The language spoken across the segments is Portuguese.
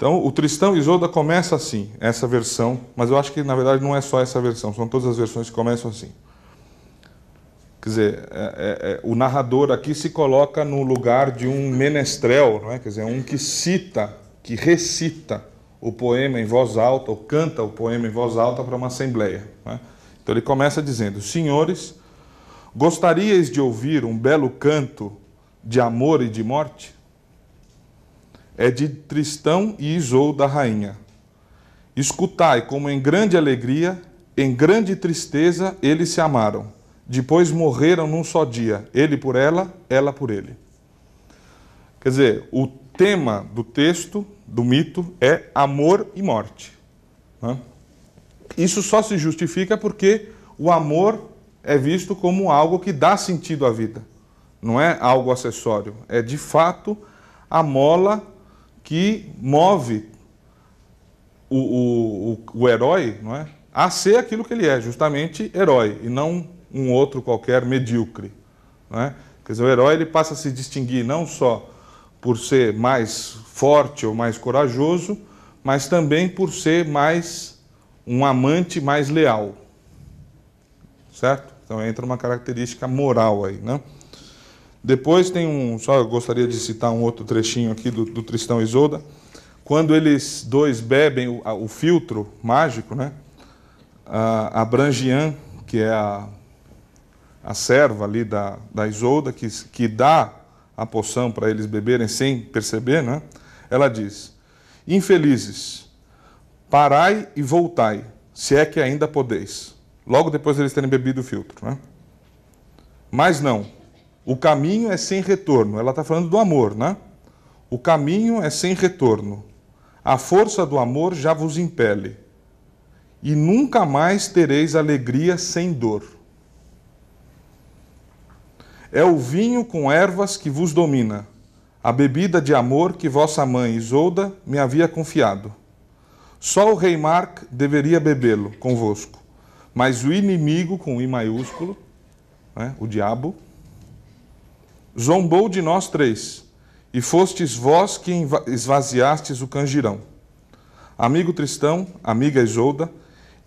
Então, o Tristão e Isolda começa assim, essa versão, mas eu acho que, na verdade, não é só essa versão, são todas as versões que começam assim. Quer dizer, o narrador aqui se coloca no lugar de um menestrel, não é? Quer dizer, um que cita, que recita o poema em voz alta, ou canta o poema em voz alta para uma assembleia. Não é? Então ele começa dizendo: senhores, gostaríeis de ouvir um belo canto de amor e de morte? É de Tristão e Isolda, rainha. Escutai como em grande alegria, em grande tristeza, eles se amaram. Depois morreram num só dia, ele por ela por ele. Quer dizer, o tema do texto, do mito, é amor e morte. Né? Isso só se justifica porque o amor é visto como algo que dá sentido à vida. Não é algo acessório. É, de fato, a mola que move o herói, não é? A ser aquilo que ele é, justamente herói, e não um outro qualquer medíocre. Não é? Quer dizer, o herói ele passa a se distinguir não só por ser mais forte ou mais corajoso, mas também por ser mais um amante mais leal. Certo? Então entra uma característica moral aí, né? Depois tem só eu gostaria de citar um outro trechinho aqui do Tristão e Isolda. Quando eles dois bebem o filtro mágico, né? A Brangian, que é a serva ali da Isolda, que dá a poção para eles beberem sem perceber, né? Ela diz: infelizes, parai e voltai, se é que ainda podeis. Logo depois de eles terem bebido o filtro, né? Mas não, o caminho é sem retorno. Ela está falando do amor, né? O caminho é sem retorno. A força do amor já vos impele. E nunca mais tereis alegria sem dor. É o vinho com ervas que vos domina, a bebida de amor que vossa mãe Isolda me havia confiado. Só o rei Mark deveria bebê-lo convosco, mas o inimigo, com I maiúsculo, né, o diabo, zombou de nós três, e fostes vós que esvaziastes o canjirão. Amigo Tristão, amiga Isolda,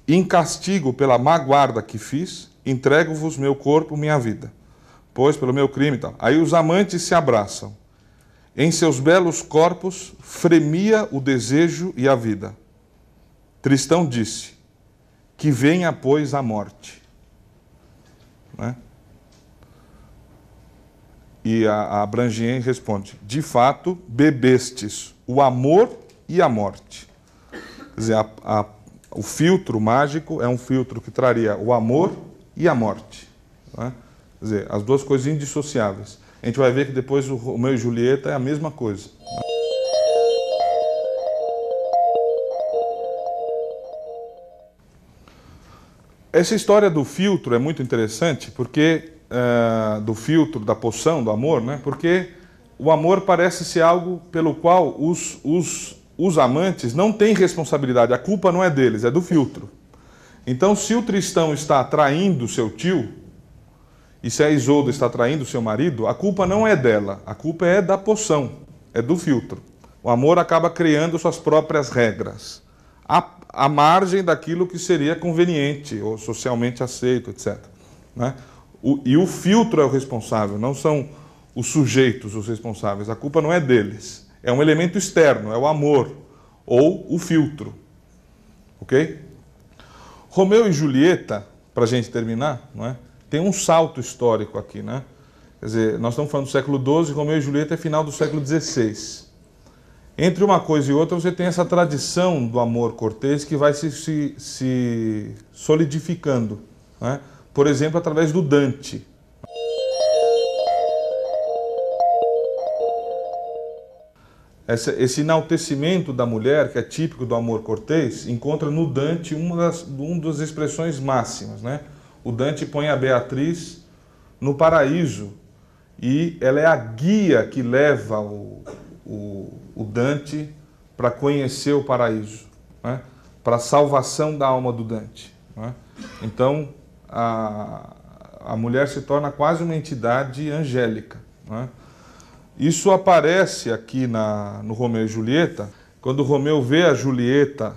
em castigo pela má guarda que fiz, entrego-vos meu corpo, minha vida, pois pelo meu crime e tal. Aí os amantes se abraçam. Em seus belos corpos fremia o desejo e a vida. Tristão disse: que venha, pois, a morte. Né? E a Brangian responde: de fato, bebestes o amor e a morte. Quer dizer, o filtro mágico é um filtro que traria o amor e a morte. Né? Quer dizer, as duas coisas indissociáveis. A gente vai ver que depois o Romeu e Julieta é a mesma coisa. Essa história do filtro é muito interessante, porque do filtro, da poção do amor, né? Porque o amor parece ser algo pelo qual os amantes não têm responsabilidade. A culpa não é deles, é do filtro. Então, se o Tristão está traindo seu tio, e se a Isolda está traindo seu marido, a culpa não é dela, a culpa é da poção, é do filtro. O amor acaba criando suas próprias regras, à margem daquilo que seria conveniente ou socialmente aceito, etc. Né? E o filtro é o responsável, não são os sujeitos os responsáveis. A culpa não é deles, é um elemento externo, é o amor ou o filtro. Ok? Romeu e Julieta, para a gente terminar, não é? Tem um salto histórico aqui, né? Quer dizer, nós estamos falando do século XII, Romeu e Julieta é final do século XVI. Entre uma coisa e outra, você tem essa tradição do amor cortês que vai se solidificando, né? Por exemplo, através do Dante. Esse enaltecimento da mulher, que é típico do amor cortês, encontra no Dante uma das expressões máximas, né? O Dante põe a Beatriz no paraíso e ela é a guia que leva o Dante para conhecer o paraíso, né? Para a salvação da alma do Dante. Né? Então, a mulher se torna quase uma entidade angélica. Né? Isso aparece aqui no Romeu e Julieta quando o Romeu vê a Julieta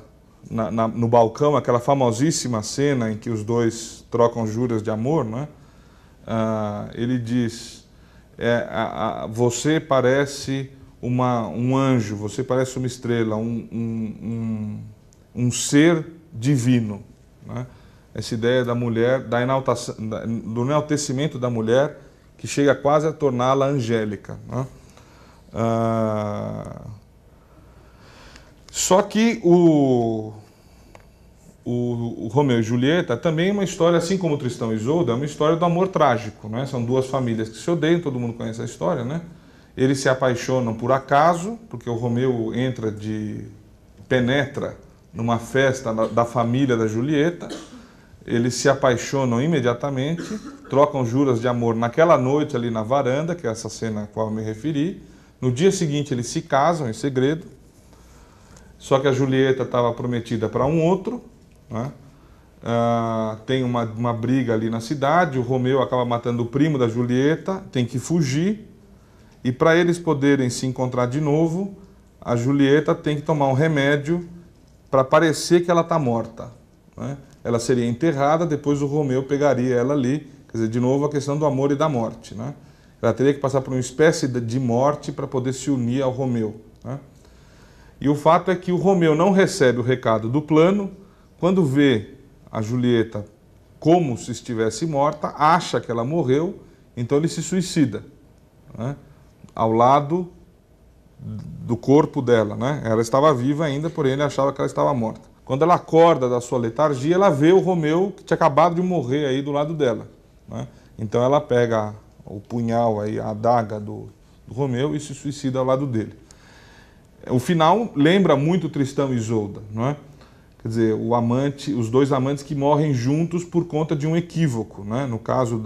no balcão, aquela famosíssima cena em que os dois trocam juras de amor, né? Ele diz, você parece um anjo, você parece uma estrela, um ser divino, né? Essa ideia da mulher, do enaltecimento da mulher, que chega quase a torná-la angélica, né? Só que o Romeu e Julieta também é uma história, assim como o Tristão e Isolda, é uma história do amor trágico, né? São duas famílias que se odeiam, todo mundo conhece a história, né? Eles se apaixonam por acaso, porque o Romeu penetra numa festa da família da Julieta. Eles se apaixonam imediatamente, trocam juras de amor naquela noite ali na varanda, que é essa cena a qual eu me referi. No dia seguinte eles se casam em segredo, só que a Julieta estava prometida para um outro, né? Tem uma briga ali na cidade, o Romeu acaba matando o primo da Julieta, tem que fugir, e para eles poderem se encontrar de novo, a Julieta tem que tomar um remédio para parecer que ela está morta, né? Ela seria enterrada, depois o Romeu pegaria ela ali, quer dizer, de novo a questão do amor e da morte, né? Ela teria que passar por uma espécie de morte para poder se unir ao Romeu, né? E o fato é que o Romeu não recebe o recado do plano, quando vê a Julieta como se estivesse morta, acha que ela morreu, então ele se suicida, né? Ao lado do corpo dela, né? Ela estava viva ainda, porém ele achava que ela estava morta. Quando ela acorda da sua letargia, ela vê o Romeu que tinha acabado de morrer aí do lado dela, né? Então ela pega o punhal, aí, a adaga do Romeu e se suicida ao lado dele. O final lembra muito Tristão e Isolda, não é? Quer dizer, os dois amantes que morrem juntos por conta de um equívoco, né? No caso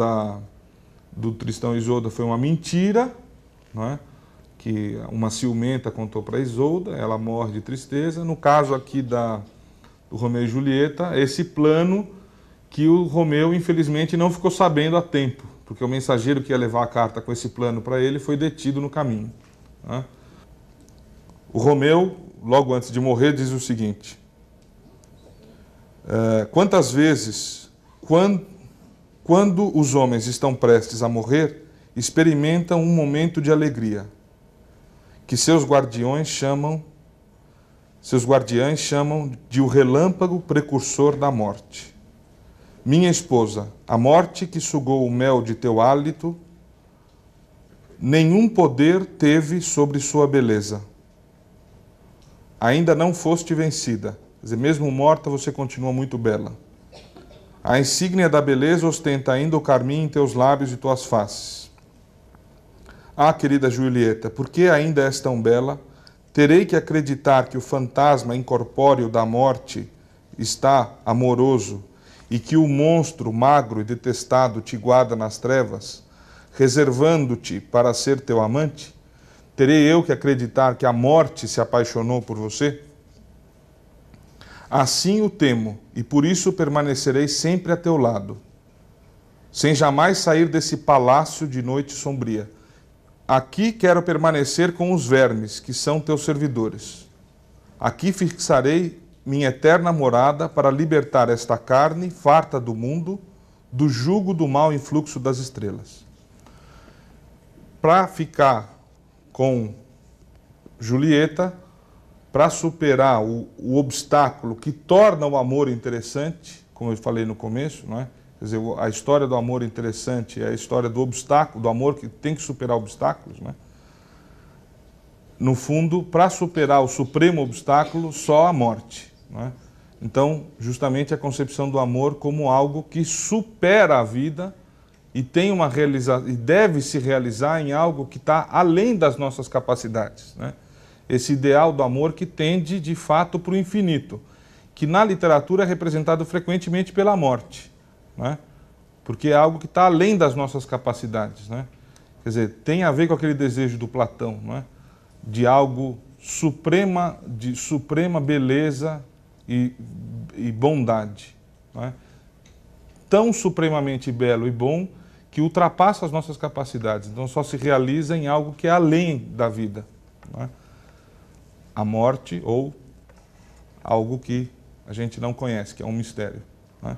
do Tristão e Isolda foi uma mentira, não é? Que uma ciumenta contou para Isolda, ela morre de tristeza. No caso aqui do Romeu e Julieta, esse plano que o Romeu, infelizmente, não ficou sabendo a tempo, porque o mensageiro que ia levar a carta com esse plano para ele foi detido no caminho, né? O Romeu, logo antes de morrer, diz o seguinte: quantas vezes, quando os homens estão prestes a morrer, experimentam um momento de alegria, que seus guardiães chamam de o relâmpago precursor da morte. Minha esposa, a morte que sugou o mel de teu hálito, nenhum poder teve sobre sua beleza. Ainda não foste vencida, quer dizer, mesmo morta você continua muito bela. A insígnia da beleza ostenta ainda o carmim em teus lábios e tuas faces. Ah, querida Julieta, por que ainda és tão bela? Terei que acreditar que o fantasma incorpóreo da morte está amoroso e que o monstro magro e detestado te guarda nas trevas, reservando-te para ser teu amante? Terei eu que acreditar que a morte se apaixonou por você? Assim o temo, e por isso permanecerei sempre a teu lado, sem jamais sair desse palácio de noite sombria. Aqui quero permanecer com os vermes, que são teus servidores. Aqui fixarei minha eterna morada para libertar esta carne, farta do mundo, do jugo do mau influxo das estrelas. Para ficar com Julieta, para superar o obstáculo que torna o amor interessante, como eu falei no começo, não é? Quer dizer, a história do amor interessante é a história do obstáculo, do amor que tem que superar obstáculos, né? No fundo, para superar o supremo obstáculo, só a morte, né? Então, justamente a concepção do amor como algo que supera a vida e tem e deve se realizar em algo que está além das nossas capacidades, né? Esse ideal do amor que tende, de fato, para o infinito, que na literatura é representado frequentemente pela morte, né? Porque é algo que está além das nossas capacidades, né? Quer dizer, tem a ver com aquele desejo do Platão, né? De algo de suprema beleza e bondade, né? Tão supremamente belo e bom que ultrapassa as nossas capacidades, então só se realiza em algo que é além da vida, né? a morte ou algo que a gente não conhece, que é um mistério, né?